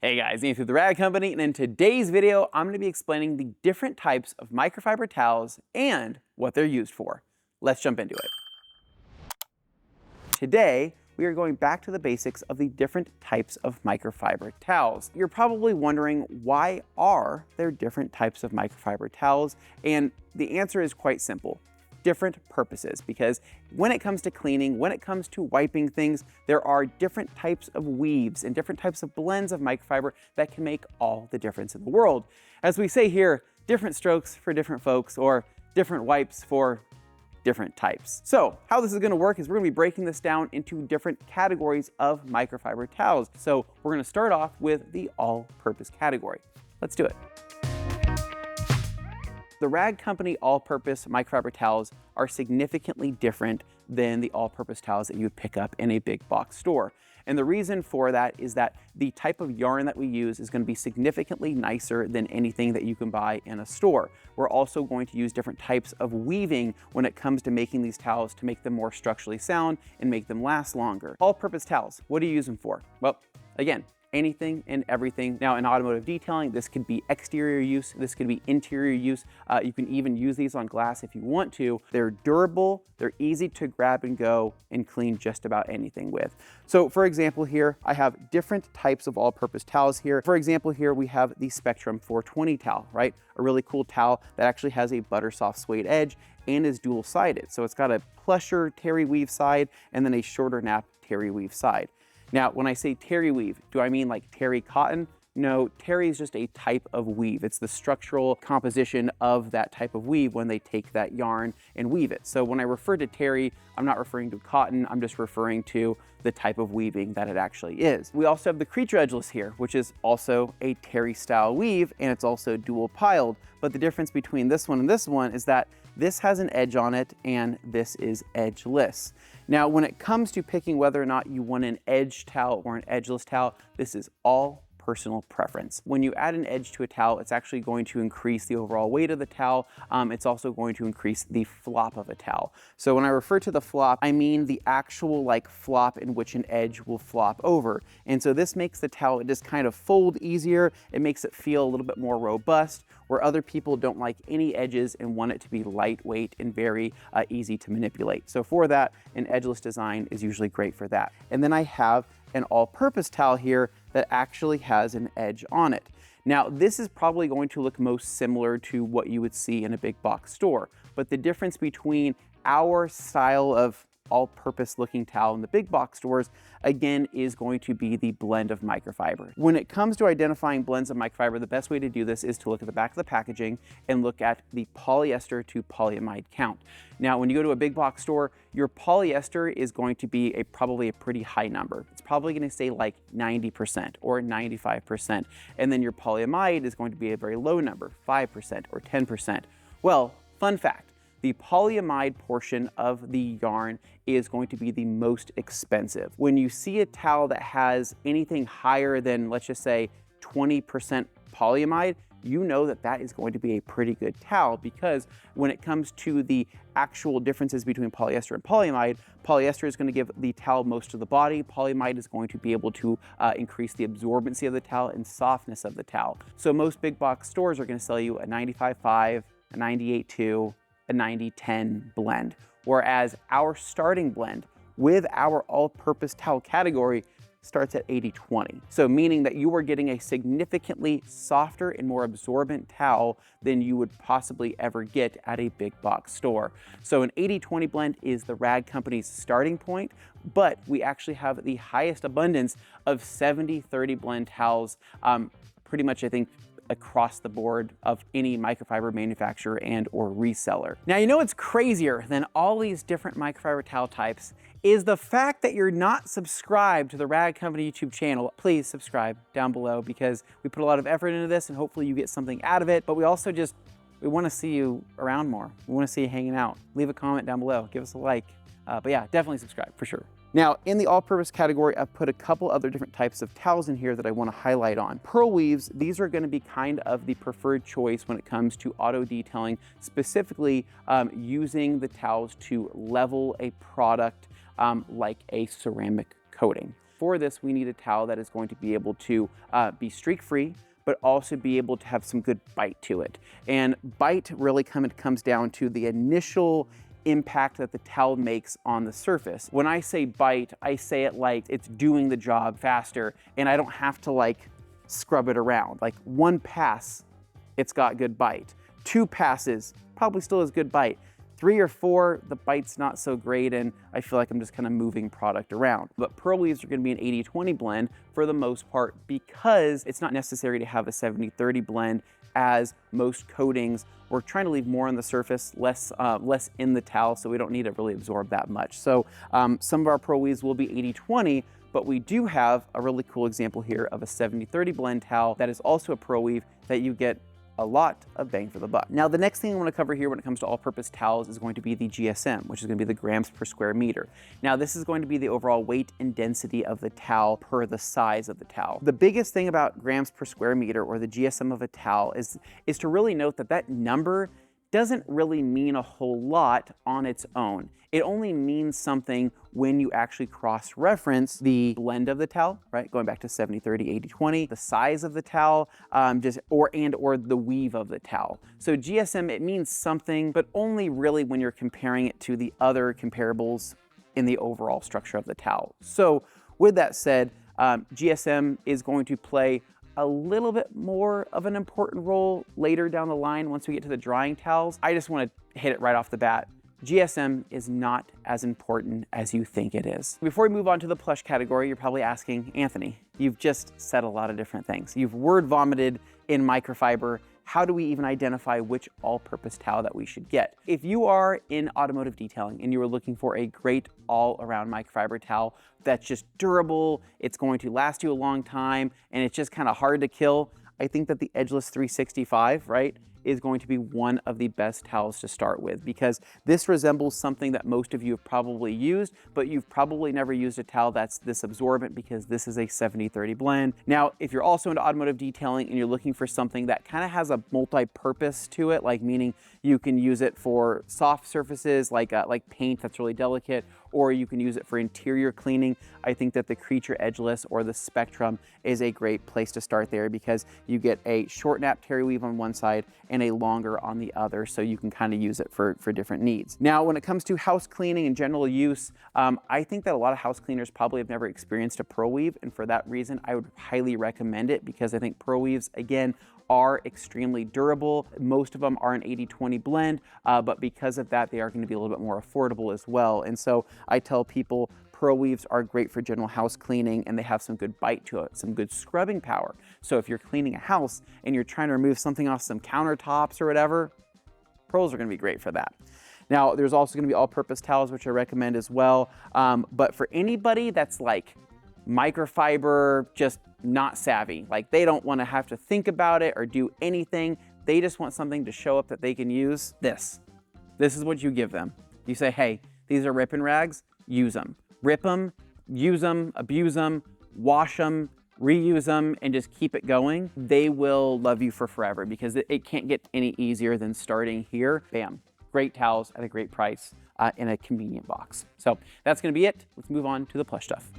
Hey guys, Ian through the Rag Company, and in today's video, I'm going to be explaining the different types of microfiber towels and what they're used for. Let's jump into it. Today, we are going back to the basics of the different types of microfiber towels. You're probably wondering, why are there different types of microfiber towels? And the answer is quite simple. Different purposes, because when it comes to cleaning, when it comes to wiping things, there are different types of weaves and different types of blends of microfiber that can make all the difference in the world. As we say here, different strokes for different folks, or different wipes for different types. So how this is going to work is we're going to be breaking this down into different categories of microfiber towels. So we're going to start off with the all-purpose category. Let's do it. The Rag Company all-purpose microfiber towels are significantly different than the all-purpose towels that you would pick up in a big box store. And the reason for that is that the type of yarn that we use is going to be significantly nicer than anything that you can buy in a store. We're also going to use different types of weaving when it comes to making these towels to make them more structurally sound and make them last longer. All-purpose towels, what do you use them for? Well, again, anything and everything. Now in automotive detailing, this could be exterior use, this could be interior use. You can even use these on glass if you want to. They're durable, they're easy to grab and go and clean just about anything with. So for example here, I have different types of all-purpose towels here. For example here, we have the Spectrum 420 towel, right? A really cool towel that actually has a butter soft suede edge and is dual-sided. So it's got a plusher terry weave side and then a shorter nap terry weave side. Now, when I say terry weave, do I mean like terry cotton? No, terry is just a type of weave. It's the structural composition of that type of weave when they take that yarn and weave it. So when I refer to terry, I'm not referring to cotton, I'm just referring to the type of weaving that it actually is. We also have the creature edgeless here, which is also a terry style weave, and it's also dual piled. But the difference between this one and this one is that this has an edge on it and this is edgeless. Now, when it comes to picking whether or not you want an edge towel or an edgeless towel, this is all personal preference. When you add an edge to a towel, it's actually going to increase the overall weight of the towel. It's also going to increase the flop of a towel. So when I refer to the flop, I mean the actual like flop in which an edge will flop over. And so this makes the towel just kind of fold easier. It makes it feel a little bit more robust, where other people don't like any edges and want it to be lightweight and very easy to manipulate. So for that, an edgeless design is usually great for that. And then I have an all-purpose towel here that actually has an edge on it. Now, this is probably going to look most similar to what you would see in a big box store, but the difference between our style of all-purpose looking towel in the big box stores, again, is going to be the blend of microfiber. When it comes to identifying blends of microfiber, the best way to do this is to look at the back of the packaging and look at the polyester to polyamide count. Now, when you go to a big box store, your polyester is going to be probably a pretty high number. It's probably going to say like 90% or 95%. And then your polyamide is going to be a very low number, 5% or 10%. Well, fun fact, the polyamide portion of the yarn is going to be the most expensive. When you see a towel that has anything higher than, let's just say, 20% polyamide, you know that that is going to be a pretty good towel, because when it comes to the actual differences between polyester and polyamide, polyester is going to give the towel most of the body. Polyamide is going to be able to increase the absorbency of the towel and softness of the towel. So most big box stores are going to sell you a 95-5, a 98-2, a 90-10 blend, whereas our starting blend with our all-purpose towel category starts at 80-20. So meaning that you are getting a significantly softer and more absorbent towel than you would possibly ever get at a big box store. So an 80-20 blend is the Rag Company's starting point, but we actually have the highest abundance of 70-30 blend towels, pretty much I think across the board of any microfiber manufacturer and or reseller. Now, you know what's crazier than all these different microfiber towel types is the fact that you're not subscribed to the Rag Company YouTube channel. Please subscribe down below, because we put a lot of effort into this and hopefully you get something out of it, but we also we want to see you around more. We want to see you hanging out. Leave a comment down below, give us a like. But yeah, definitely subscribe for sure. Now, in the all-purpose category, I've put a couple other different types of towels in here that I want to highlight on. Pearl weaves, these are going to be kind of the preferred choice when it comes to auto detailing, specifically using the towels to level a product like a ceramic coating. for this, we need a towel that is going to be able to be streak-free, but also be able to have some good bite to it. And bite really comes down to the initial impact that the towel makes on the surface. When I say bite, I say it like it's doing the job faster, and I don't have to like scrub it around. Like one pass, it's got good bite. 2 passes, probably still has good bite. 3 or 4, the bite's not so great, and I feel like I'm just kind of moving product around. But Pearl Weaves are gonna be an 80-20 blend for the most part, because it's not necessary to have a 70-30 blend, as most coatings, we're trying to leave more on the surface, less in the towel, so we don't need to really absorb that much. So some of our Pearl Weaves will be 80-20, but we do have a really cool example here of a 70-30 blend towel that is also a Pearl Weave that you get a lot of bang for the buck. Now, the next thing I want to cover here when it comes to all-purpose towels is going to be the GSM, which is going to be the grams per square meter. Now, this is going to be the overall weight and density of the towel per the size of the towel. The biggest thing about grams per square meter, or the GSM of a towel, is to really note that that number doesn't really mean a whole lot on its own. It only means something when you actually cross-reference the blend of the towel, right? Going back to 70-30, 80-20, the size of the towel, or the weave of the towel. So GSM, it means something, but only really when you're comparing it to the other comparables in the overall structure of the towel. So with that said, GSM is going to play a little bit more of an important role later down the line once we get to the drying towels. I just want to hit it right off the bat. GSM is not as important as you think it is. Before we move on to the plush category, you're probably asking, Anthony, you've just said a lot of different things. You've word vomited in microfiber. How do we even identify which all-purpose towel that we should get? If you are in automotive detailing and you are looking for a great all-around microfiber towel that's just durable, it's going to last you a long time, and it's just kind of hard to kill, I think that the Edgeless 365, right, is going to be one of the best towels to start with, because this resembles something that most of you have probably used, but you've probably never used a towel that's this absorbent, because this is a 70-30 blend. Now, if you're also into automotive detailing and you're looking for something that kind of has a multi-purpose to it, like meaning you can use it for soft surfaces like paint that's really delicate, or you can use it for interior cleaning, I think that the Creature Edgeless or the Spectrum is a great place to start there, because you get a short nap terry weave on one side and a longer on the other, so you can kind of use it for different needs. Now, when it comes to house cleaning and general use, I think that a lot of house cleaners probably have never experienced a Pearl Weave, and for that reason, I would highly recommend it, because I think Pearl Weaves, again, are extremely durable. Most of them are an 80-20 blend, but because of that, they are going to be a little bit more affordable as well. And so I tell people Pearl Weaves are great for general house cleaning, and they have some good bite to it, some good scrubbing power. So if you're cleaning a house and you're trying to remove something off some countertops or whatever, Pearls are going to be great for that. Now, there's also going to be all-purpose towels, which I recommend as well. But for anybody that's like microfiber, just not savvy, like they don't want to have to think about it or do anything, they just want something to show up that they can use, this is what you give them. You say, hey, these are ripping rags, use them. Rip them, use them, abuse them, wash them, reuse them, and just keep it going. They will love you for forever, because it can't get any easier than starting here. Bam, great towels at a great price in a convenient box. So that's gonna be it. Let's move on to the plush stuff.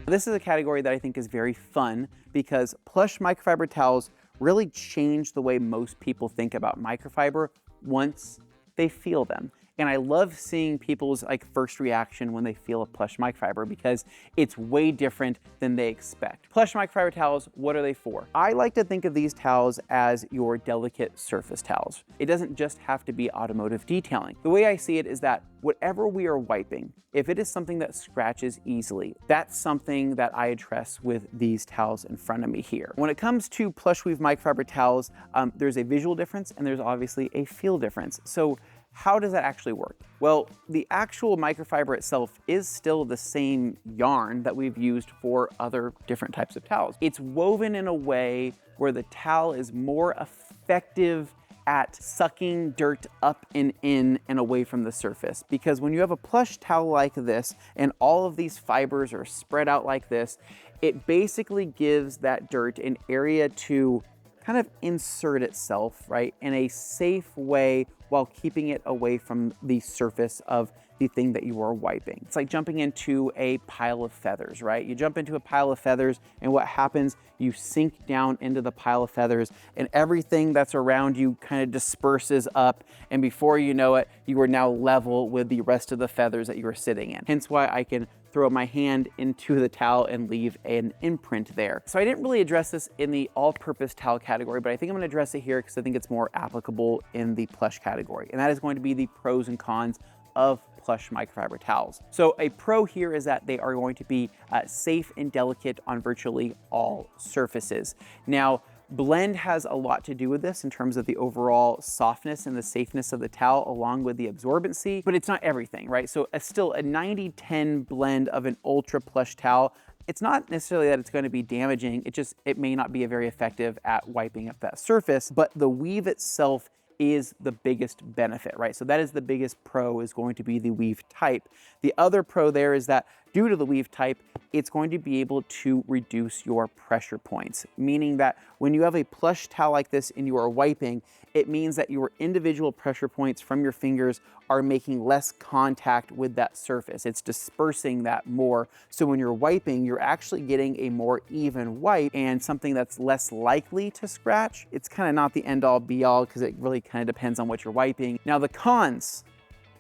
This is a category that I think is very fun, because plush microfiber towels really change the way most people think about microfiber once they feel them. And I love seeing people's first reaction when they feel a plush microfiber, because it's way different than they expect. Plush microfiber towels, what are they for? I like to think of these towels as your delicate surface towels. It doesn't just have to be automotive detailing. The way I see it is that whatever we are wiping, if it is something that scratches easily, that's something that I address with these towels in front of me here. When it comes to plush weave microfiber towels, there's a visual difference and there's obviously a feel difference. So how does that actually work? Well, the actual microfiber itself is still the same yarn that we've used for other different types of towels. It's woven in a way where the towel is more effective at sucking dirt up and in and away from the surface. Because when you have a plush towel like this and all of these fibers are spread out like this, it basically gives that dirt an area to kind of insert itself, right, in a safe way while keeping it away from the surface of the thing that you are wiping. It's like jumping into a pile of feathers, right? You jump into a pile of feathers, and what happens, you sink down into the pile of feathers, and everything that's around you kind of disperses up, and before you know it, you are now level with the rest of the feathers that you were sitting in. Hence why I can throw my hand into the towel and leave an imprint there. So I didn't really address this in the all-purpose towel category, but I think I'm gonna address it here because I think it's more applicable in the Plush category. And that is going to be the pros and cons of Plush microfiber towels. So a pro here is that they are going to be safe and delicate on virtually all surfaces. Now, blend has a lot to do with this in terms of the overall softness and the safeness of the towel along with the absorbency, but it's not everything, right? So still a 90-10 blend of an ultra plush towel, it's not necessarily that it's going to be damaging, it may not be very effective at wiping up that surface, but the weave itself is the biggest benefit, right? So that is the biggest pro, is going to be the weave type. The other pro there is that due to the weave type, it's going to be able to reduce your pressure points, meaning that when you have a plush towel like this and you are wiping, it means that your individual pressure points from your fingers are making less contact with that surface. It's dispersing that more. So when you're wiping, you're actually getting a more even wipe and something that's less likely to scratch. It's kind of not the end all be all because it really kind of depends on what you're wiping. Now the cons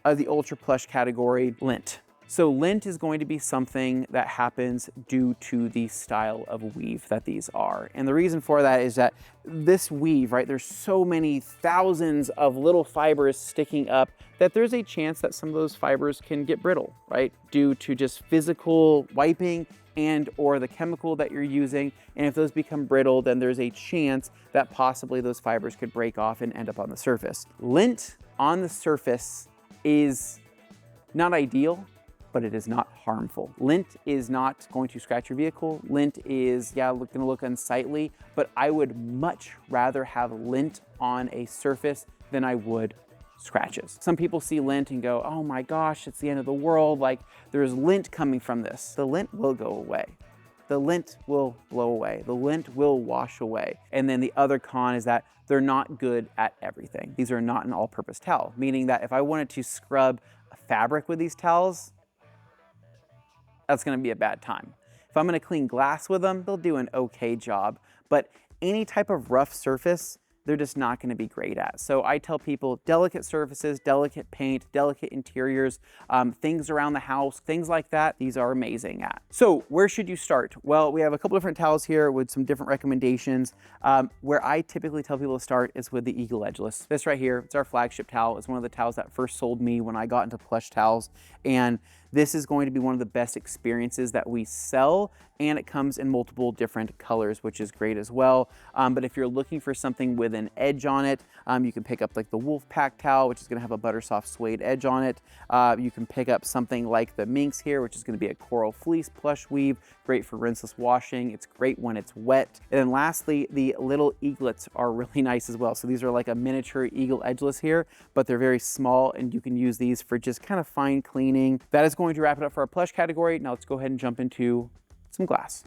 of the ultra plush category, lint. So lint is going to be something that happens due to the style of weave that these are. And the reason for that is that this weave, right, there's so many thousands of little fibers sticking up that there's a chance that some of those fibers can get brittle, right, due to just physical wiping and or the chemical that you're using. And if those become brittle, then there's a chance that possibly those fibers could break off and end up on the surface. Lint on the surface is not ideal, but it is not harmful. Lint is not going to scratch your vehicle. Lint is, gonna look unsightly, but I would much rather have lint on a surface than I would scratches. Some people see lint and go, oh my gosh, it's the end of the world. Like, there's lint coming from this. The lint will go away. The lint will blow away. The lint will wash away. And then the other con is that they're not good at everything. These are not an all-purpose towel, meaning that if I wanted to scrub a fabric with these towels, that's gonna be a bad time. If I'm gonna clean glass with them, they'll do an okay job, but any type of rough surface, they're just not gonna be great at. So I tell people delicate surfaces, delicate paint, delicate interiors, things around the house, things like that, these are amazing at. So where should you start? Well, we have a couple different towels here with some different recommendations. Where I typically tell people to start is with the Eagle Edgeless. This right here, it's our flagship towel. It's one of the towels that first sold me when I got into plush towels. And this is going to be one of the best experiences that we sell, and it comes in multiple different colors, which is great as well. But if you're looking for something with an edge on it, you can pick up like the Wolfpack towel, which is gonna have a buttersoft suede edge on it. You can pick up something like the Minx here, which is gonna be a coral fleece plush weave, great for rinseless washing. It's great when it's wet. And then lastly, the little eaglets are really nice as well. So these are like a miniature Eagle Edgeless here, but they're very small and you can use these for just kind of fine cleaning. That is going to wrap it up for our plush category. Now let's go ahead and jump into some glass.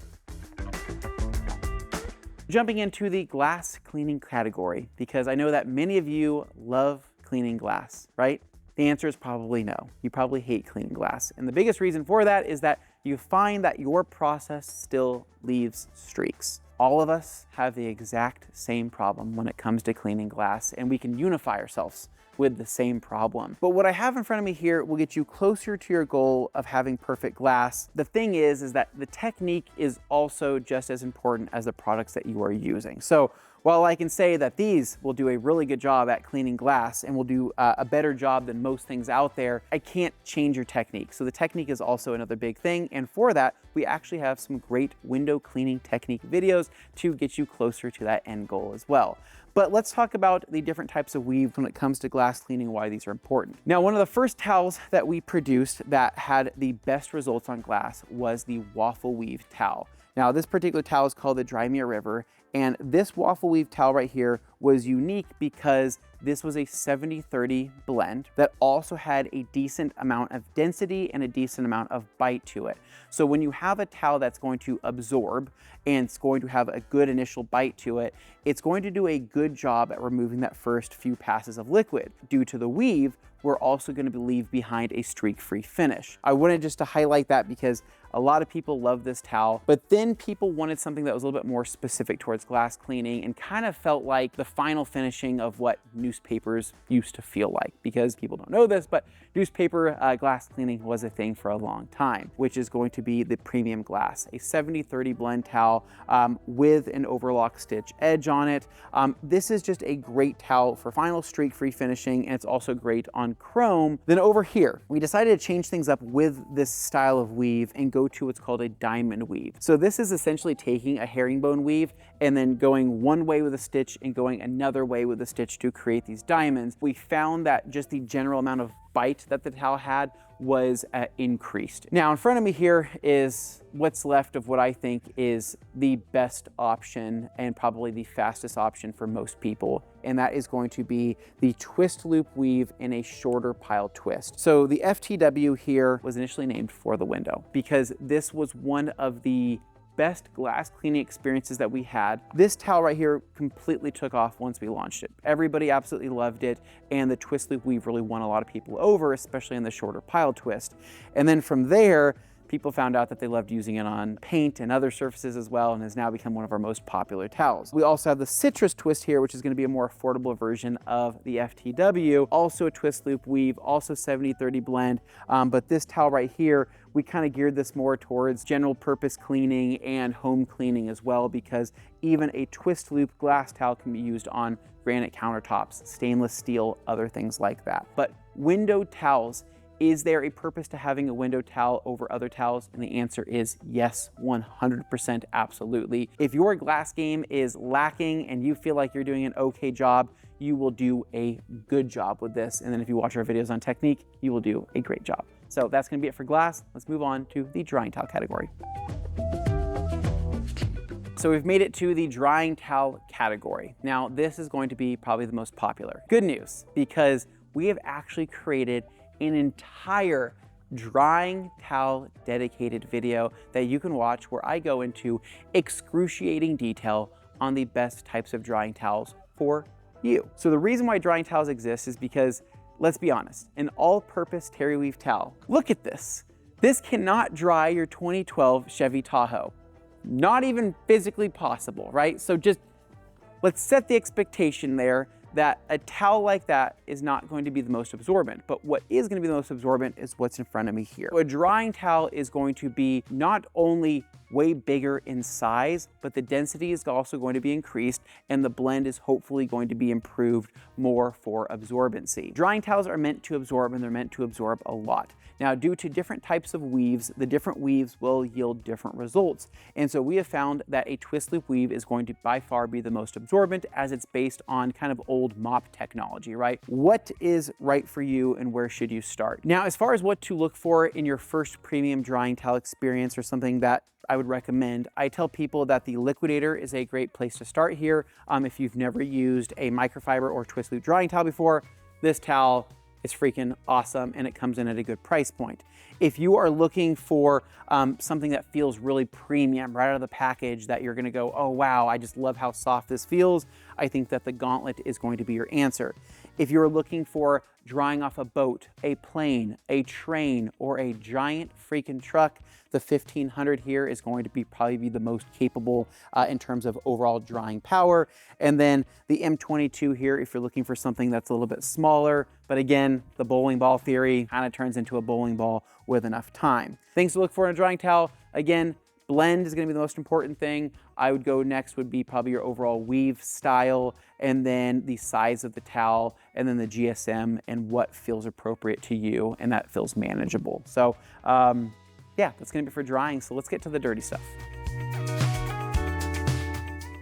Jumping into the glass cleaning category, because I know that many of you love cleaning glass, right? The answer is probably no. You probably hate cleaning glass. And the biggest reason for that is that you find that your process still leaves streaks. All of us have the exact same problem when it comes to cleaning glass, and we can unify ourselves with the same problem. But what I have in front of me here will get you closer to your goal of having perfect glass. The thing is that the technique is also just as important as the products that you are using. So while I can say that these will do a really good job at cleaning glass and will do a better job than most things out there, I can't change your technique. So the technique is also another big thing. And for that, we actually have some great window cleaning technique videos to get you closer to that end goal as well. But let's talk about the different types of weave when it comes to glass cleaning, why these are important. Now, one of the first towels that we produced that had the best results on glass was the waffle weave towel. Now, this particular towel is called the Dry Me a River, and this waffle weave towel right here was unique because this was a 70-30 blend that also had a decent amount of density and a decent amount of bite to it. So when you have a towel that's going to absorb and it's going to have a good initial bite to it, it's going to do a good job at removing that first few passes of liquid. Due to the weave, we're also going to leave behind a streak-free finish. I wanted just to highlight that because a lot of people love this towel, but then people wanted something that was a little bit more specific towards glass cleaning and kind of felt like the final finishing of what newspapers used to feel like, because people don't know this, but newspaper glass cleaning was a thing for a long time, which is going to be the premium glass, a 70-30 blend towel with an overlock stitch edge on it. This is just a great towel for final streak-free finishing, and it's also great on chrome. Then over here, we decided to change things up with this style of weave and go to what's called a diamond weave. So this is essentially taking a herringbone weave and then going one way with a stitch and going another way with a stitch to create these diamonds. We found that just the general amount of bite that the towel had was increased. Now in front of me here is what's left of what I think is the best option and probably the fastest option for most people, and that is going to be the twist loop weave in a shorter pile twist. So the FTW here was initially named for the window because this was one of the best glass cleaning experiences that we had. This towel right here completely took off once we launched it. Everybody absolutely loved it, and the twist loop weave really won a lot of people over, especially in the shorter pile twist. And then from there, people found out that they loved using it on paint and other surfaces as well, and has now become one of our most popular towels. We also have the citrus twist here, which is going to be a more affordable version of the FTW, also a twist loop weave, also 70-30 blend, but this towel right here, we kind of geared this more towards general purpose cleaning and home cleaning as well, because even a twist loop glass towel can be used on granite countertops, stainless steel, other things like that. But window towels, is there a purpose to having a window towel over other towels? And the answer is yes, 100% absolutely. If your glass game is lacking and you feel like you're doing an okay job, you will do a good job with this. And then if you watch our videos on technique, you will do a great job. So that's gonna be it for glass. Let's move on to the drying towel category. So we've made it to the drying towel category. Now this is going to be probably the most popular. Good news, because we have actually created an entire drying towel dedicated video that you can watch where I go into excruciating detail on the best types of drying towels for you. So the reason why drying towels exist is because, let's be honest, an all-purpose terry weave towel, look at this. This cannot dry your 2012 Chevy Tahoe. Not even physically possible, right? So just let's set the expectation there that a towel like that is not going to be the most absorbent, but what is going to be the most absorbent is what's in front of me here. A drying towel is going to be not only way bigger in size, but the density is also going to be increased and the blend is hopefully going to be improved more for absorbency. Drying towels are meant to absorb, and they're meant to absorb a lot. Now, due to different types of weaves, the different weaves will yield different results. And so we have found that a twist loop weave is going to by far be the most absorbent, as it's based on kind of old mop technology, right? What is right for you and where should you start? Now, as far as what to look for in your first premium drying towel experience, or something that I would recommend, I tell people that the Liquidator is a great place to start here. If you've never used a microfiber or twist loop drying towel before, this towel is freaking awesome, and it comes in at a good price point. If you are looking for something that feels really premium right out of the package, that you're gonna go, oh wow, I just love how soft this feels, I think that the Gauntlet is going to be your answer. If you're looking for drying off a boat, a plane, a train, or a giant freaking truck, the 1500 here is going to probably be the most capable in terms of overall drying power. And then the M22 here, if you're looking for something that's a little bit smaller, but again, the bowling ball theory kind of turns into a bowling ball with enough time. Things to look for in a drying towel, again, blend is going to be the most important thing. I would go next would be probably your overall weave style, and then the size of the towel, and then the GSM and what feels appropriate to you and that feels manageable. So yeah, that's going to be for drying. So let's get to the dirty stuff.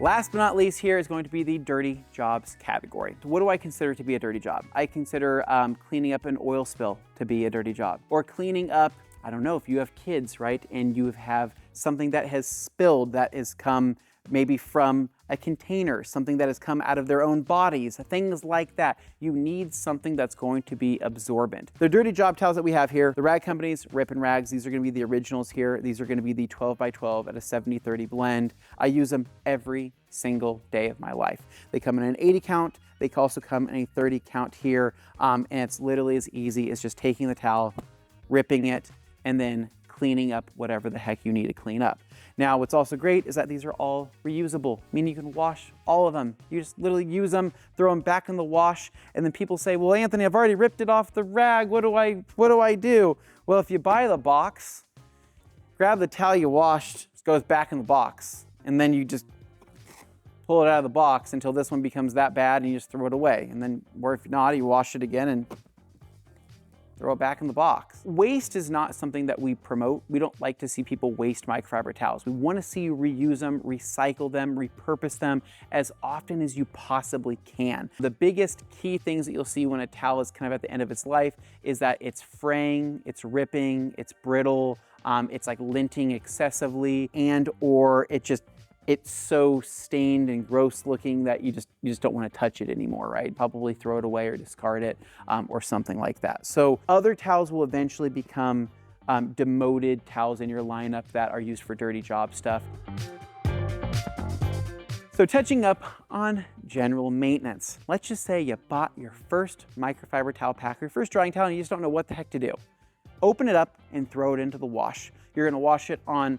Last but not least here is going to be the dirty jobs category. What do I consider to be a dirty job? I consider cleaning up an oil spill to be a dirty job, or cleaning up I don't know, if you have kids, right, and you have something that has spilled that has come maybe from a container, something that has come out of their own bodies, things like that. You need something that's going to be absorbent. The dirty job towels that we have here, the rag companies, Rip and Rags, these are gonna be the originals here. These are gonna be the 12 by 12 at a 70-30 blend. I use them every single day of my life. They come in an 80 count. They can also come in a 30 count here. And it's literally as easy as just taking the towel, ripping it, and then cleaning up whatever the heck you need to clean up. Now, what's also great is that these are all reusable, meaning you can wash all of them. You just literally use them, throw them back in the wash, and then people say, well, Anthony, I've already ripped it off the rag. What do I do? Well, if you buy the box, grab the towel you washed, it goes back in the box, and then you just pull it out of the box until this one becomes that bad and you just throw it away. And then, or if not, you wash it again and throw it back in the box. Waste is not something that we promote. We don't like to see people waste microfiber towels. We want to see you reuse them, recycle them, repurpose them as often as you possibly can. The biggest key things that you'll see when a towel is kind of at the end of its life is that it's fraying, it's ripping, it's brittle, it's like linting excessively, and or it's so stained and gross looking that you just don't want to touch it anymore, right? Probably throw it away or discard it or something like that. So other towels will eventually become demoted towels in your lineup that are used for dirty job stuff. So touching up on general maintenance. Let's just say you bought your first microfiber towel pack, your first drying towel, and you just don't know what the heck to do. Open it up and throw it into the wash. You're gonna wash it on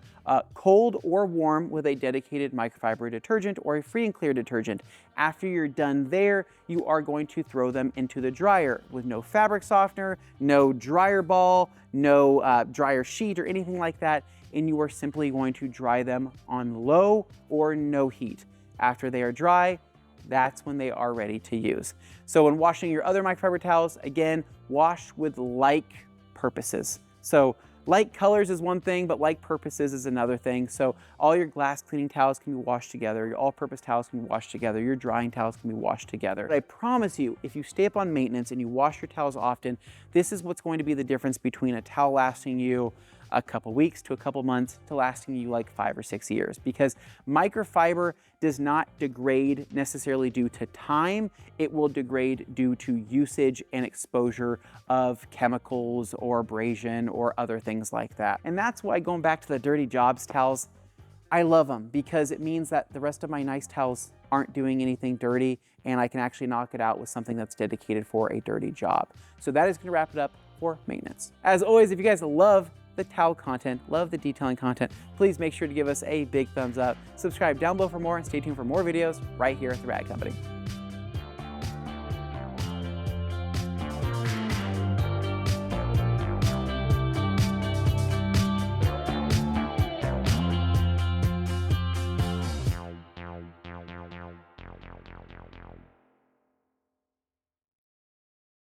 cold or warm with a dedicated microfiber detergent or a free and clear detergent. After you're done there, you are going to throw them into the dryer with no fabric softener, no dryer ball, no dryer sheet or anything like that, and you are simply going to dry them on low or no heat. After they are dry, that's when they are ready to use. So when washing your other microfiber towels, again, wash with like purposes. So like colors is one thing, but like purposes is another thing. So all your glass cleaning towels can be washed together. Your all-purpose towels can be washed together. Your drying towels can be washed together. But I promise you, if you stay up on maintenance and you wash your towels often, this is what's going to be the difference between a towel lasting you a couple weeks to a couple months to lasting you like 5 or 6 years, because microfiber does not degrade necessarily due to time. It will degrade due to usage and exposure of chemicals or abrasion or other things like that. And that's why, going back to the dirty jobs towels, I love them, because it means that the rest of my nice towels aren't doing anything dirty, and I can actually knock it out with something that's dedicated for a dirty job. So that is going to wrap it up for maintenance. As always, if you guys love the towel content, love the detailing content, please make sure to give us a big thumbs up, subscribe down below for more, and stay tuned for more videos right here at The Rag Company.